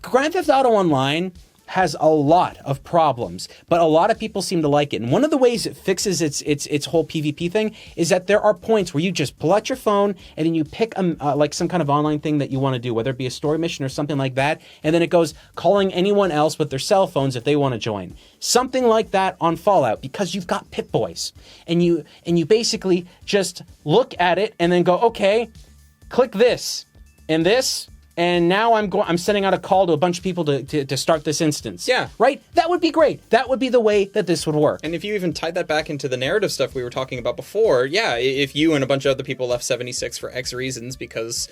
Grand Theft Auto Online has a lot of problems, but a lot of people seem to like it. And one of the ways it fixes its whole PvP thing is that there are points where you just pull out your phone and then you pick like some kind of online thing that you want to do, whether it be a story mission or something like that, and then it goes calling anyone else with their cell phones if they want to join. Something like that on Fallout, because you've got Pip-Boys, and you basically just look at it and then go, okay, click this and this. And now I'm sending out a call to a bunch of people to start this instance. Yeah. Right? That would be great. That would be the way that this would work. And if you even tied that back into the narrative stuff we were talking about before, yeah, if you and a bunch of other people left 76 for X reasons because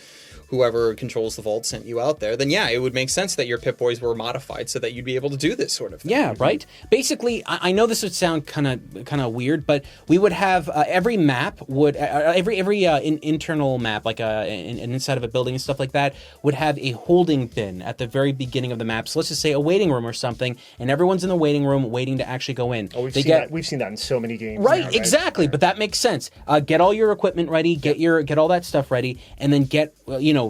whoever controls the vault sent you out there, then yeah, it would make sense that your Pip-Boys were modified so that you'd be able to do this sort of thing. Yeah, right? Basically, I know this would sound kind of weird, but we would have every map would every internal map, like an inside of a building and stuff like that, would have a holding bin at the very beginning of the map. So let's just say a waiting room or something, and everyone's in the waiting room waiting to actually go in. Oh, we've seen that in so many games. Right, now, exactly. But that makes sense. Get all your equipment ready, get all that stuff ready, and then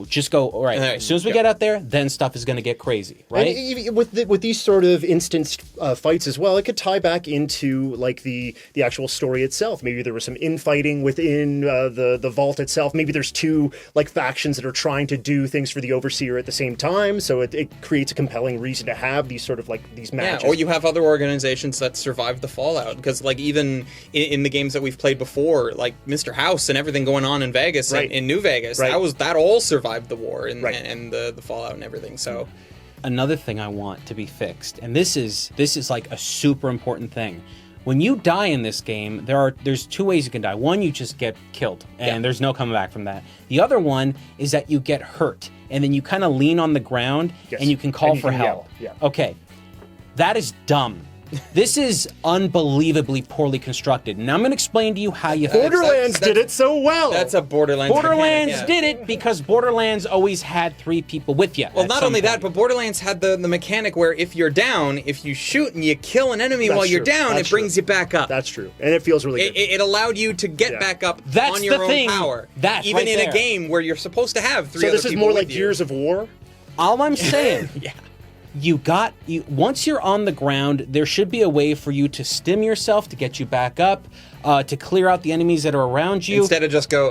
just go, all right, as soon as we get out there, then stuff is going to get crazy, right? And with these sort of instanced fights as well, it could tie back into like the actual story itself. Maybe there was some infighting within the vault itself. Maybe there's two like factions that are trying to do things for the Overseer at the same time, so it creates a compelling reason to have these sort of like these matches. Yeah, or you have other organizations that survived the fallout, because like even in the games that we've played before, like Mr. House and everything going on in Vegas, right. in New Vegas, right. that all survived the war and, right. and the fallout and everything. So another thing I want to be fixed, and this is like a super important thing. When you die in this game, there's two ways you can die. One, you just get killed, and there's no coming back from that. The other one is that you get hurt, and then you kind of lean on the ground, and you can call for help. Yeah. Okay, that is dumb. This is unbelievably poorly constructed. Now I'm going to explain to you how you fix it. Borderlands did it so well. That's a Borderlands Borderlands mechanic, did it because Borderlands always had 3 people with you. Well, not only that, but Borderlands had the mechanic where if you're down, if you shoot and you kill an enemy while you're down, it brings you back up. That's true. And it feels really good. It allowed you to get back up That's on your the own thing. power. That's even right in there. a game where you're supposed to have 3 so other this is people more with like you. Gears of War? All I'm saying, once you're on the ground, there should be a way for you to stim yourself to get you back up, to clear out the enemies that are around you. Instead of just go,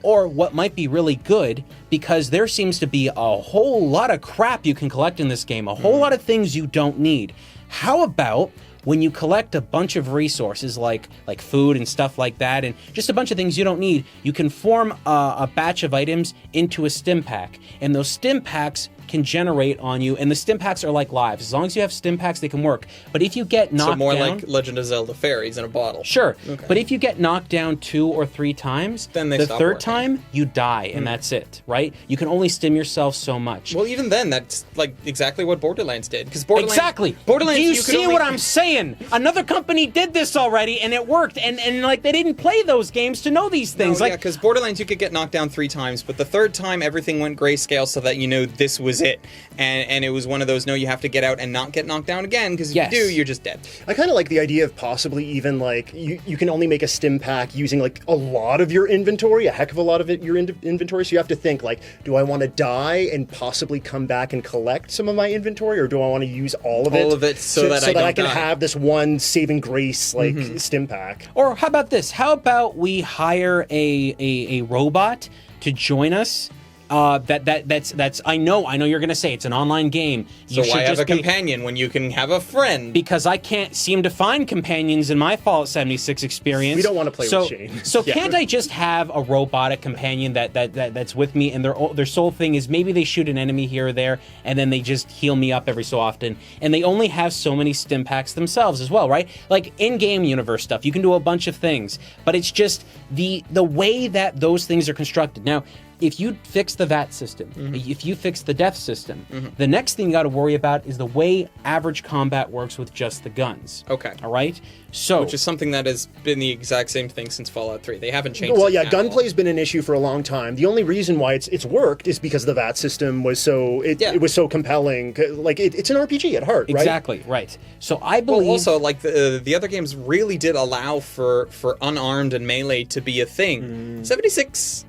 Or what might be really good, because there seems to be a whole lot of crap you can collect in this game, a whole lot of things you don't need. How about when you collect a bunch of resources like food and stuff like that, and just a bunch of things you don't need, you can form a batch of items into a stim pack, and those stim packs can generate on you, and the stim packs are like lives. As long as you have stim packs, they can work. But if you get knocked So more down, like Legend of Zelda fairies in a bottle. sure. Okay. But if you get knocked down 2 or 3 times, Then they the stop third working. time you die, and that's it, right? You can only stim yourself so much. Well, even then, that's like exactly what Borderlands did. Because Borderlands, Exactly. Borderlands, Do you could see only- what I'm saying? Another company did this already, and it worked. And like they didn't play those games to know these things. No, like yeah, because Borderlands you could get knocked down 3 times, but the third time everything went grayscale so that you know this was it, and it was one of those no, you have to get out and not get knocked down again because if Yes. you do, you're just dead. I kind of like the idea of possibly even like you can only make a stim pack using like a lot of your inventory, a heck of a lot of your inventory. So you have to think like, do I want to die and possibly come back and collect some of my inventory, or do I want to use all of it? So that I don't can die. have this one saving grace like stim pack. Or how about this? How about we hire a robot to join us? That's I know you're gonna say it's an online game. So why have a companion when you can have a friend? Because I can't seem to find companions in my Fallout 76 experience. We don't want to play with Shane. So Yeah. can't I just have a robotic companion that's with me, and their sole thing is maybe they shoot an enemy here or there, and then they just heal me up every so often, and they only have so many stim packs themselves as well, right? Like in-game universe stuff, you can do a bunch of things, but it's just the way that those things are constructed. Now, if you fix the VAT system, if you fix the death system, the next thing you got to worry about is the way average combat works with just the guns. Okay. All right? So, Which is something that has been the exact same thing since Fallout 3. They haven't changed Well, it yeah, at all. gunplay's been an issue for a long time. The only reason why it's worked is because the VAT system was it was so compelling. Like it's an RPG at heart, right? exactly, right. So I believe... Well, also, like, the other games really did allow for unarmed and melee to be a thing. 76...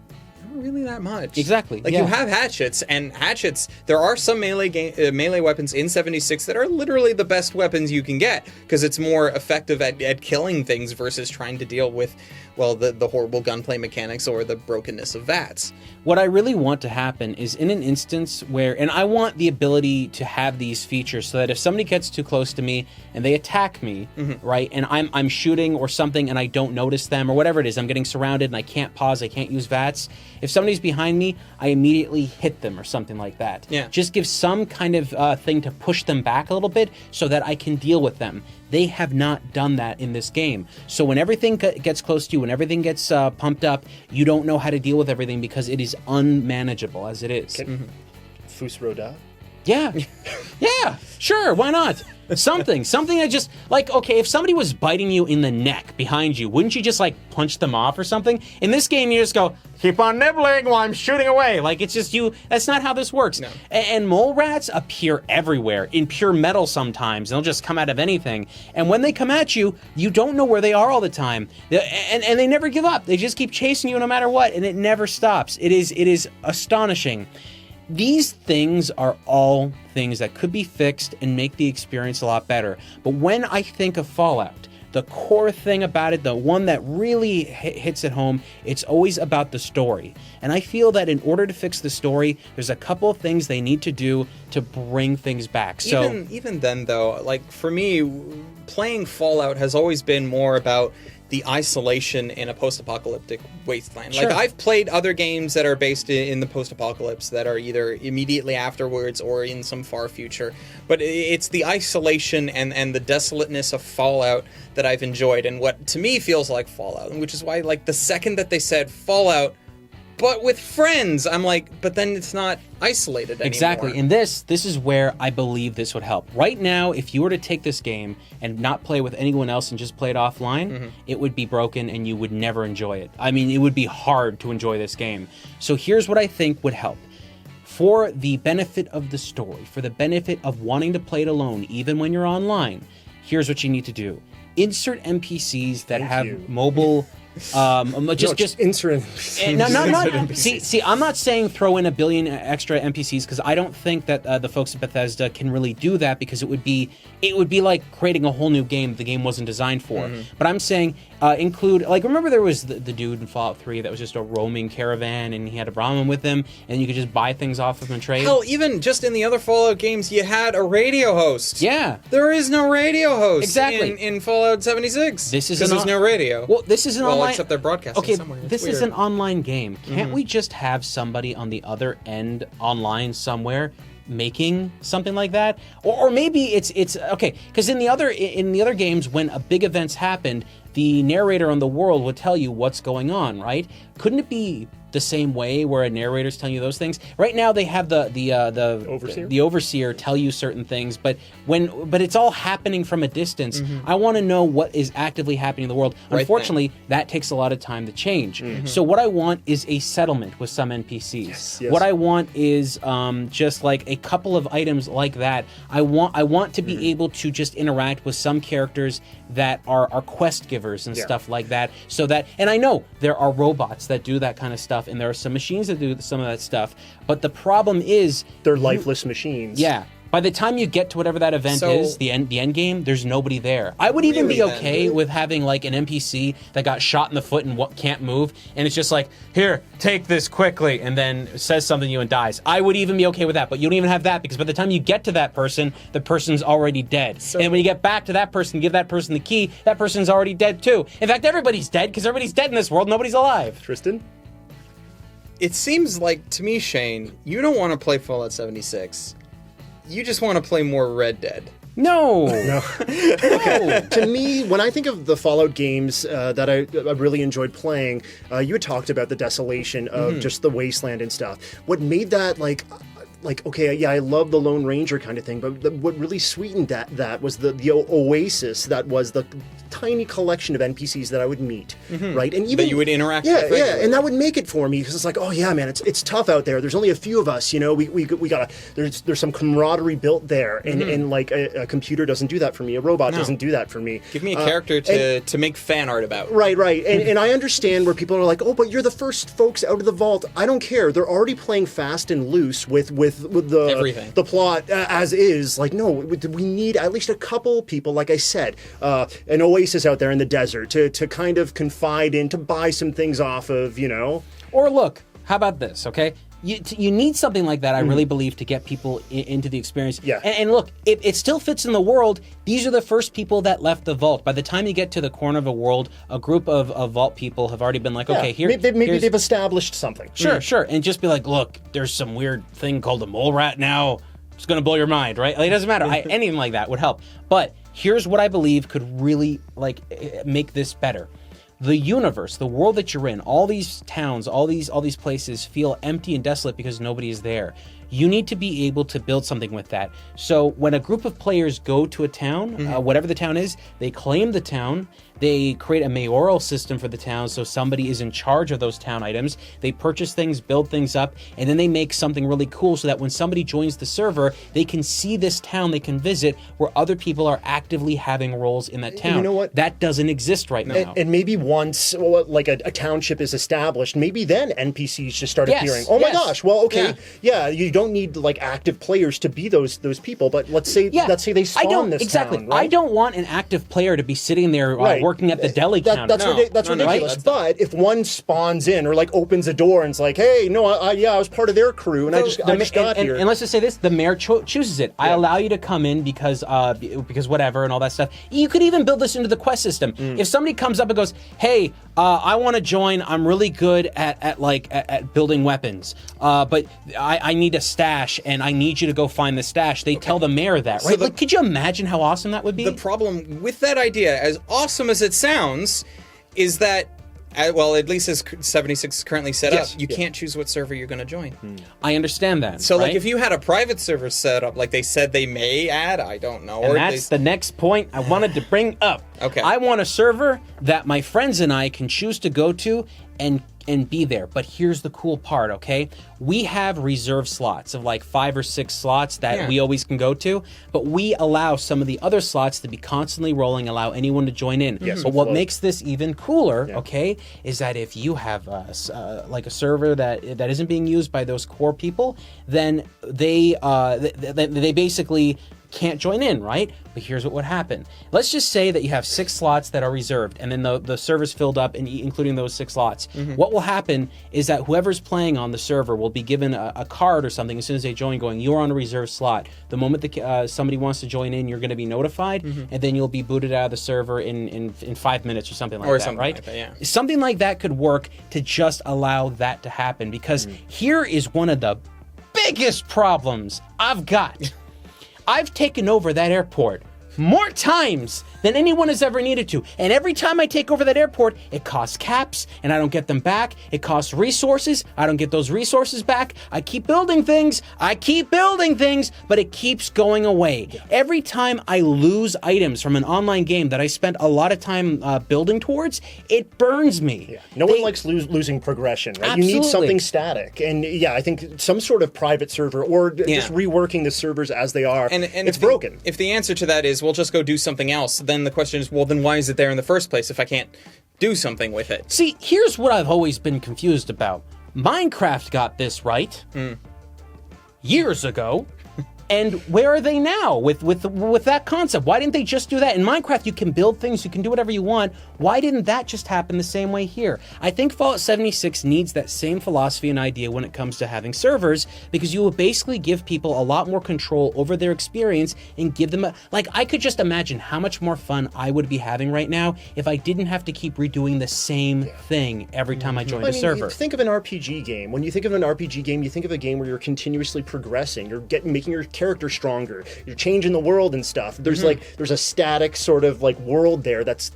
not really that much. Exactly, Like yeah. you have hatchets, and hatchets. There are some melee weapons in 76 that are literally the best weapons you can get because it's more effective at killing things versus trying to deal with, well, the horrible gunplay mechanics or the brokenness of VATs. What I really want to happen is in an instance where, and I want the ability to have these features so that if somebody gets too close to me and they attack me, right, and I'm shooting or something and I don't notice them or whatever it is, I'm getting surrounded and I can't pause, I can't use VATs. If somebody's behind me, I immediately hit them or something like that. Yeah. Just give some kind of thing to push them back a little bit so that I can deal with them. They have not done that in this game. So when everything gets close to you, when everything gets pumped up, you don't know how to deal with everything because it is unmanageable as it is. Fus Roda. Yeah. Yeah, sure, why not? Something that just, like, okay, if somebody was biting you in the neck behind you, wouldn't you just, like, punch them off or something? In this game, you just go, keep on nibbling while I'm shooting away. Like, it's just that's not how this works. No. And mole rats appear everywhere, in pure metal sometimes, and they'll just come out of anything. And when they come at you, you don't know where they are all the time. And they never give up. They just keep chasing you no matter what, and it never stops. It is astonishing. These things are all things that could be fixed and make the experience a lot better. But when I think of Fallout, the core thing about it, the one that really hits at home, it's always about the story. And I feel that in order to fix the story, there's a couple of things they need to do to bring things back. So Even then, though, like, for me, playing Fallout has always been more about the isolation in a post-apocalyptic wasteland. Sure. Like, I've played other games that are based in the post-apocalypse that are either immediately afterwards or in some far future. But it's the isolation and the desolateness of Fallout that I've enjoyed, and what to me feels like Fallout, which is why, like, the second that they said Fallout, but with friends, I'm like, but then it's not isolated anymore. Exactly, and this is where I believe this would help. Right now, if you were to take this game and not play with anyone else and just play it offline, it would be broken and you would never enjoy it. I mean, it would be hard to enjoy this game. So here's what I think would help. For the benefit of the story, for the benefit of wanting to play it alone, even when you're online, here's what you need to do. Insert NPCs that have mobile... just insert. See, I'm not saying throw in a billion extra NPCs because I don't think that the folks at Bethesda can really do that because it would be like creating a whole new game the game wasn't designed for. But I'm saying include, like, remember there was the dude in Fallout 3 that was just a roaming caravan and he had a Brahmin with him and you could just buy things off of him and trade. Hell, even just in the other Fallout games, you had a radio host. Yeah. There is no radio host Exactly. in Fallout 76. This is because there's no radio. Well, this is an online... except they're broadcasting Okay, somewhere. It's this is weird. an online game. Can't we just have somebody on the other end online somewhere making something like that, or maybe it's okay, because in the other games, when a big event's happened, the narrator on the world would tell you what's going on, right? Couldn't it be the same way where a narrator's telling you those things? Right now they have the overseer tell you certain things, but it's all happening from a distance. I want to know what is actively happening in the world. Right. Unfortunately, that takes a lot of time to change. So what I want is a settlement with some NPCs. Yes. What I want is just like a couple of items like that. I want to be able to just interact with some characters that are quest givers and stuff like that, so that, and I know there are robots that do that kind of stuff, and there are some machines that do some of that stuff, but the problem is They're lifeless machines. yeah, by the time you get to whatever that event is, the end game, there's nobody there. I would even be okay with having like an NPC that got shot in the foot and can't move, and it's just like, here, take this quickly, and then says something to you and dies. I would even be okay with that, but you don't even have that, because by the time you get to that person, the person's already dead. And when you get back to that person, give that person the key, that person's already dead too. In fact, everybody's dead, because everybody's dead in this world, nobody's alive. Tristan? It seems like, to me, Shane, you don't want to play Fallout 76. You just want to play more Red Dead. No. To me, when I think of the Fallout games that I really enjoyed playing, you had talked about the desolation of just the wasteland and stuff. What made that like okay, yeah, I love the Lone Ranger kind of thing, but what really sweetened that was the oasis that was the tiny collection of NPCs that I would meet, right? And even That you would interact with regularly. Yeah, and that would make it for me, because it's like, oh yeah, man, it's tough out there. There's only a few of us, you know. We gotta there's some camaraderie built there, and like a computer doesn't do that for me. A robot doesn't do that for me. Give me a character to make fan art about. Right, and I understand where people are like, oh, but you're the first folks out of the vault. I don't care. They're already playing fast and loose with the Everything. the plot as is. Like, no, we need at least a couple people, like I said, an oasis out there in the desert to kind of confide in, to buy some things off of, you know. Or look, how about this, okay? You need something like that, I really believe, to get people into the experience. Yeah. And look, it still fits in the world. These are the first people that left the vault. By the time you get to the corner of a world, a group of vault people have already been like, okay, here. Maybe they've established something. Sure. And just be like, look, there's some weird thing called a mole rat now. It's going to blow your mind, right? Like, it doesn't matter. Anything like that would help. But here's what I believe could really like make this better. The universe, the world that you're in, all these towns, all these places feel empty and desolate because nobody is there. You need to be able to build something with that. So when a group of players go to a town, whatever the town is, they claim the town. They create a mayoral system for the town, so somebody is in charge of those town items. They purchase things, build things up, and then they make something really cool so that when somebody joins the server, they can see this town they can visit where other people are actively having roles in that town. You know what? That doesn't exist right now. And maybe once, like a township is established, maybe then NPCs just start appearing. Oh my gosh! Well, okay, yeah, you don't need like active players to be those people, but let's say they spawn this town. Right? I don't want an active player to be sitting there working at the deli counter. That's ridiculous. But if one spawns in or like opens a door and it's like, hey, no, I was part of their crew and I just got here. And let's just say this: the mayor chooses it. I allow you to come in because whatever and all that stuff. You could even build this into the quest system. If somebody comes up and goes, hey, I want to join. I'm really good at building weapons, but I need a stash and I need you to go find the stash. They tell the mayor that, right? Could you imagine how awesome that would be? The problem with that idea, as awesome as it sounds, is that, well, at least as 76 is currently set up, you can't choose what server you're going to join. I understand that. So, right? like, if you had a private server set up, like they said they may add, I don't know. And that's the next point I wanted to bring up. Okay. I want a server that my friends and I can choose to go to and be there. But here's the cool part, okay? We have reserve slots of like 5 or 6 slots that we always can go to, but we allow some of the other slots to be constantly rolling, allow anyone to join in. But what makes this even cooler, okay, is that if you have like a server that isn't being used by those core people, then they basically can't join in, right? But here's what would happen. Let's just say that you have 6 slots that are reserved, and then the server's filled up, including those 6 slots. What will happen is that whoever's playing on the server will be given a card or something as soon as they join, going, you're on a reserve slot. The moment somebody wants to join in, you're going to be notified, and then you'll be booted out of the server in 5 minutes or something like that, right? Like that, yeah. Something like that could work to just allow that to happen, because here is one of the biggest problems I've got. I've taken over that airport more times than anyone has ever needed to. And every time I take over that airport, it costs caps, and I don't get them back. It costs resources. I don't get those resources back. I keep building things, but it keeps going away. Yeah. Every time I lose items from an online game that I spent a lot of time building towards, it burns me. Yeah. No one likes losing progression, right? Absolutely. You need something static. And yeah, I think some sort of private server or just reworking the servers as they are, and it's broken. If the answer to that is, well, just go do something else, then the question is, well, then why is it there in the first place if I can't do something with it? See, here's what I've always been confused about. Minecraft got this right years ago. And where are they now with that concept? Why didn't they just do that? In Minecraft, you can build things, you can do whatever you want. Why didn't that just happen the same way here? I think Fallout 76 needs that same philosophy and idea when it comes to having servers, because you will basically give people a lot more control over their experience and give them I could just imagine how much more fun I would be having right now if I didn't have to keep redoing the same thing every time I joined a server. Think of an RPG game. When you think of an RPG game, you think of a game where you're continuously progressing. You're making your character stronger. You're changing the world and stuff. There's there's a static sort of world there that's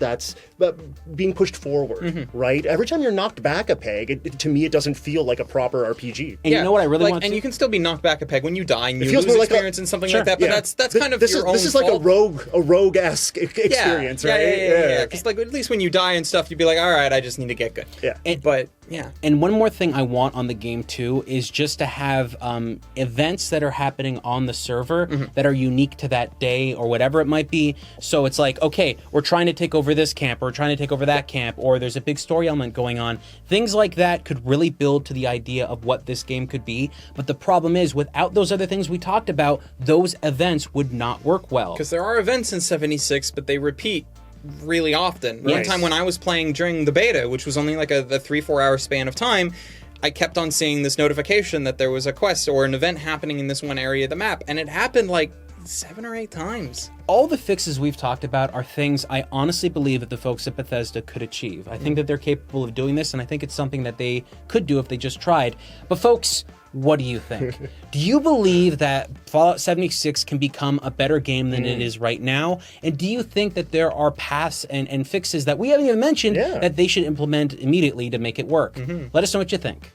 being pushed forward, right? Every time you're knocked back a peg, to me it doesn't feel like a proper RPG. And you know what I really want to... And you can still be knocked back a peg when you die and you lose experience and something like that, but that's kind of your own This is fault. like a rogue-esque experience, right? Yeah. Because at least when you die and stuff, you'd be like, all right, I just need to get good. Yeah. And one more thing I want on the game too is just to have events that are happening on the server that are unique to that day or whatever it might be. So it's like, okay, we're trying to take over this camp, or we're trying to take over that camp, or there's a big story element going on. Things like that could really build to the idea of what this game could be. But the problem is, without those other things we talked about, those events would not work well. Because there are events in 76, but they repeat really often. Right. One time when I was playing during the beta, which was only like a 3-4 hour span of time, I kept on seeing this notification that there was a quest or an event happening in this one area of the map, and it happened like 7 or 8 times. All the fixes we've talked about are things I honestly believe that the folks at Bethesda could achieve. I think that they're capable of doing this, and I think it's something that they could do if they just tried. But folks, what do you think? Do you believe that Fallout 76 can become a better game than it is right now? And do you think that there are paths and fixes that we haven't even mentioned that they should implement immediately to make it work? Let us know what you think.